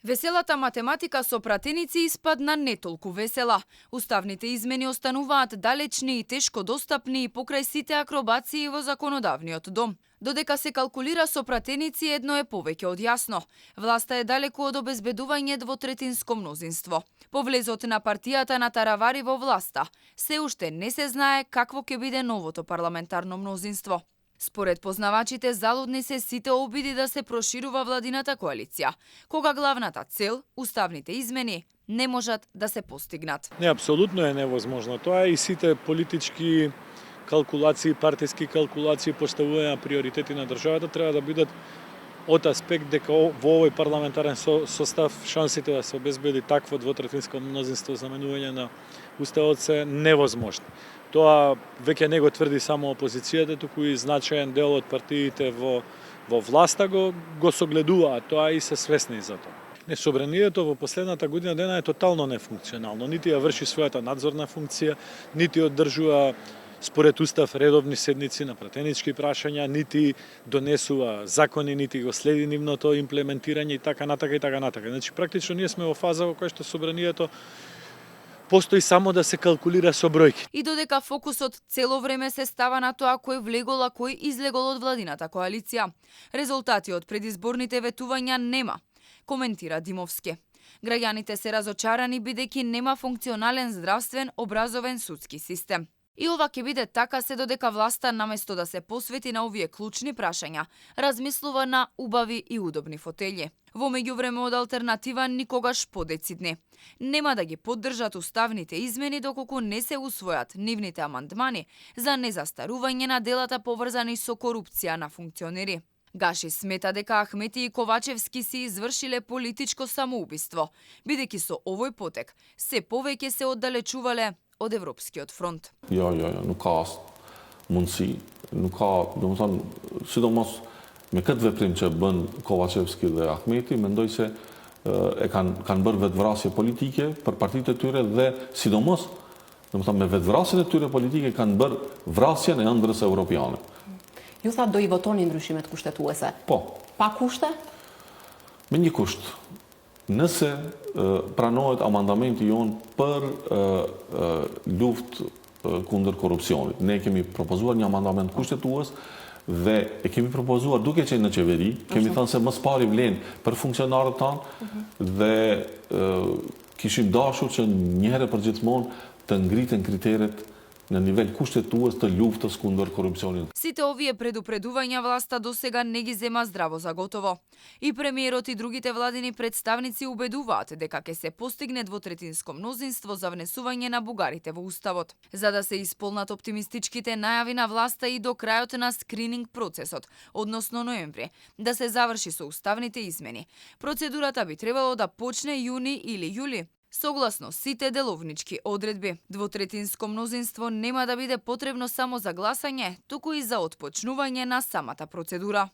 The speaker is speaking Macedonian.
Веселата математика со пратеници испадна не толку весела. Уставните измени остануваат далечни и тешко достапни покрај сите акробации во законодавниот дом. Додека се калкулира со пратеници, едно е повеќе од јасно. Власта е далеку од обезбедување двотретинско мнозинство. По влезот на партијата на Таравари во власта, се уште не се знае какво ќе биде новото парламентарно мнозинство. Според познавачите, залудни се сите обиди да се проширува владината коалиција, кога главната цел, уставните измени, не можат да се постигнат. Не, апсолутно е невозможно. Тоа и сите политички калкулации, партиски калкулации, поставување на приоритети на државата треба да бидат од аспект дека во овој парламентарен состав шансите да се обезбеди такво двотретинско мнозинство за менување на уставот се невозможни. Тоа веќе не го тврди само опозицијата, туку и значаен дел од партиите во власта го согледуваат тоа и се свесни за тоа. Собранието во последната година дена е тотално нефункционално. Нити ја врши својата надзорна функција, нити одржува според устав редовни седници на пратенички прашања, нити донесува закони, нити го следи нивното имплементирање и така натака и така натака. Значи практично ние сме во фаза во која што собранието постои само да се калкулира со бројки. И додека фокусот цело време се става на тоа кој влегол, а кој излегол од владината коалиција. Резултати од предизборните ветувања нема, коментира Димовски. Граѓаните се разочарани бидејќи нема функционален здравствен, образовен судски систем. И ова ќе биде така се додека власта наместо да се посвети на овие клучни прашања, размислува на убави и удобни фотелји. Во меѓувреме од алтернатива никогаш подецидни. Нема да ги поддржат уставните измени доколку не се усвојат нивните амандмани за незастарување на делата поврзани со корупција на функционери. Гаши смета дека Ахмети и Ковачевски си извршиле политичко самоубиство, бидејќи со овој потек се повеќе се оддалечувале од Европскиот фронт. Jo, nuk ka mundësi, nuk ka, domethënë, sidomos me këtë veprim që bën Kovacevski dhe Ahmeti, mendoj se e kanë bërë vetvrasje politike për partitë e tyre dhe sidomos, domethënë me vetvrasjen e tyre politike kanë bërë vrasjen e ëndrrës evropiane. Ju tha do i votoni ndryshimet kushtetuese. Po. Pa kushte? Me një kusht. Nëse pranohet amandamenti jon për luftë kundër korrupsionit. Ne kemi propozuar një amandament kushtetues dhe e kemi propozuar duke qenë në qeveri, kemi thënë se më së pari vlen për funksionarët tanë dhe kishim dashur që një herë për gjithmonë të ngriten kriteret на нивел kushtetues të luftës kundër korrupsionit. Сите овие предупредувања власта досега не ги зема здраво за готово. И премиерот и другите владини представници убедуваат дека ќе се постигне двотретинско мнозинство за внесување на бугарите во уставот. За да се исполнат оптимистичките најави на власта и до крајот на скрининг процесот, односно ноември, да се заврши со уставните измени. Процедурата би требало да почне јуни или јули. Согласно сите деловнички одредби, двотретинско мнозинство нема да биде потребно само за гласање, туку и за отпочнување на самата процедура.